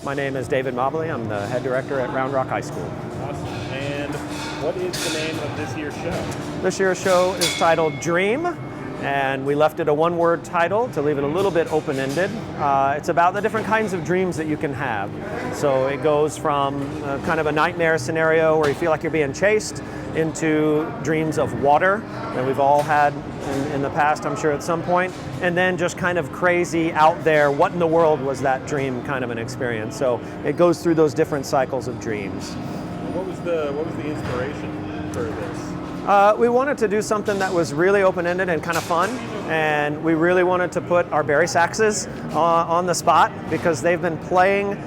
My name is David Mobley. I'm the head director at Round Rock High School. Awesome. And what is the name of this year's show? This year's show is titled Dream, and we left it a one-word title to leave it a little bit open-ended. It's about the different kinds of dreams that you can have. So it goes from kind of a nightmare scenario where you feel like you're being chased into dreams of water that we've all had in the past, I'm sure, at some point, and then just kind of crazy out there, what in the world was that dream kind of an experience. So it goes through those different cycles of dreams. What was the inspiration for this? We wanted to do something that was really open-ended and kind of fun, and we really wanted to put our Barry Saxes on the spot because they've been playing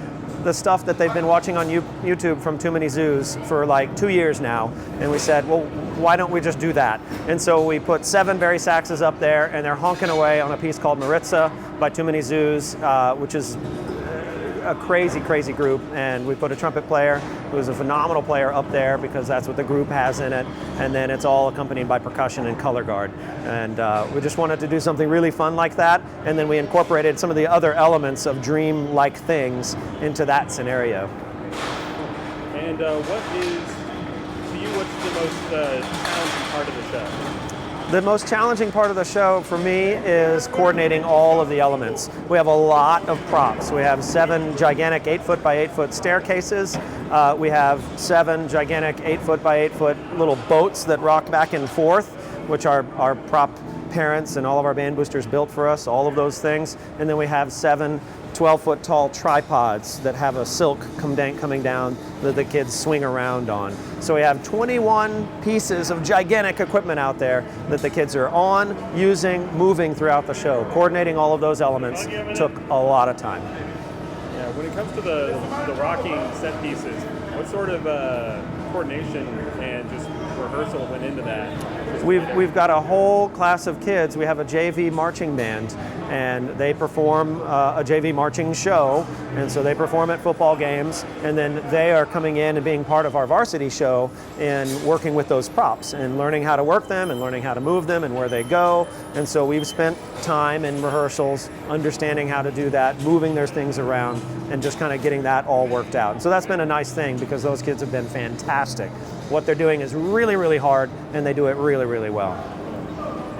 the stuff that they've been watching on YouTube from Too Many Zoos for like 2 years now, and we said, well, why don't we just do that? And so we put 7 Barry Saxes up there, and they're honking away on a piece called Maritza by Too Many Zoos, which is a crazy, crazy group, and we put a trumpet player who's a phenomenal player up there because that's what the group has in it, and then it's all accompanied by percussion and color guard. And we just wanted to do something really fun like that, and then we incorporated some of the other elements of dream-like things into that scenario. And what's the most challenging part of the show? The most challenging part of the show for me is coordinating all of the elements. We have a lot of props. We have 7 gigantic 8-foot by 8-foot staircases. We have 7 gigantic 8-foot by 8-foot little boats that rock back and forth, which our prop parents and all of our band boosters built for us, all of those things. And then we have 7 12-foot tall tripods that have a silk coming down that the kids swing around on. So we have 21 pieces of gigantic equipment out there that the kids are on, using, moving throughout the show. Coordinating all of those elements took a lot of time. Yeah, when it comes to the rocking set pieces, what sort of coordination and just rehearsal went into that? We've got a whole class of kids. We have a JV marching band, and they perform a JV marching show, and so they perform at football games, and then they are coming in and being part of our varsity show and working with those props and learning how to work them and learning how to move them and where they go. And so we've spent time in rehearsals understanding how to do that, moving those things around, and just kind of getting that all worked out. And so that's been a nice thing because those kids have been fantastic. What they're doing is really, really hard, and they do it really, really well.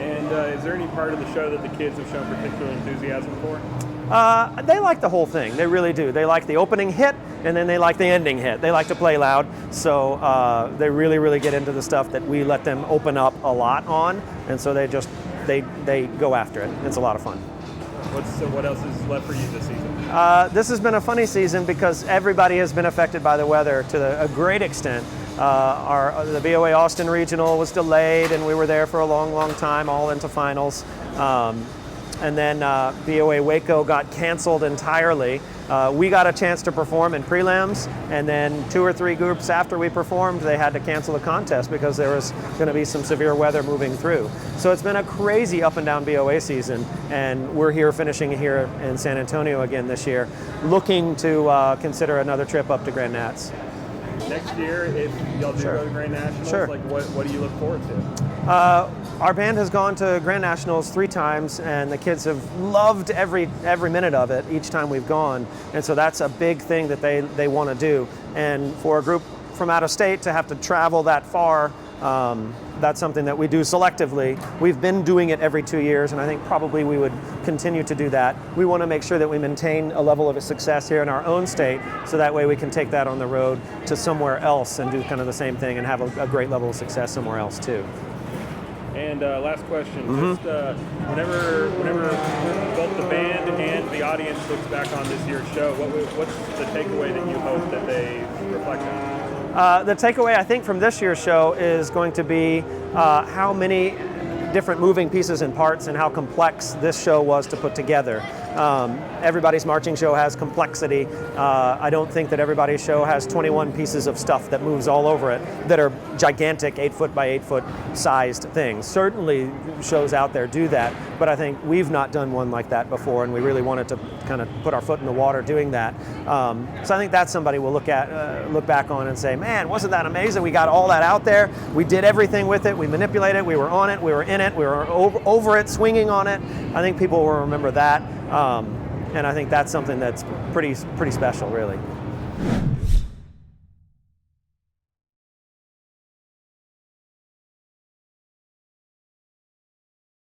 And is there any part of the show that the kids have shown particular enthusiasm for? They like the whole thing. They really do. They like the opening hit, and then they like the ending hit. They like to play loud, so they really, really get into the stuff that we let them open up a lot on, and so they go after it. It's a lot of fun. What else is left for you this season? This has been a funny season because everybody has been affected by the weather to a great extent. The BOA Austin Regional was delayed, and we were there for a long, long time, all into finals. And then BOA Waco got canceled entirely. We got a chance to perform in prelims, and then 2 or 3 groups after we performed, they had to cancel the contest because there was going to be some severe weather moving through. So it's been a crazy up and down BOA season, and we're here finishing here in San Antonio again this year, looking to consider another trip up to Grand Nats. Next year, if y'all do go to Grand Nationals, like what do you look forward to? Our band has gone to Grand Nationals 3 times, and the kids have loved every minute of it each time we've gone. And so that's a big thing that they want to do. And for a group from out of state to have to travel that far, that's something that we do selectively. We've been doing it every 2 years, and I think probably we would continue to do that. We want to make sure that we maintain a level of success here in our own state, so that way we can take that on the road to somewhere else and do kind of the same thing and have a great level of success somewhere else too. And last question, just whenever both the band and the audience looks back on this year's show, what's the takeaway that you hope that they reflect on? The takeaway, I think, from this year's show is going to be how many different moving pieces and parts and how complex this show was to put together. Everybody's marching show has complexity. I don't think that everybody's show has 21 pieces of stuff that moves all over it that are gigantic 8-foot by 8-foot sized things. Certainly shows out there do that, but I think we've not done one like that before, and we really wanted to kind of put our foot in the water doing that. So I think that's somebody we'll look back on and say, man, wasn't that amazing? We got all that out there. We did everything with it. We manipulated it. We were on it. We were in it. We were over it, swinging on it. I think people will remember that. And I think that's something that's pretty special, really.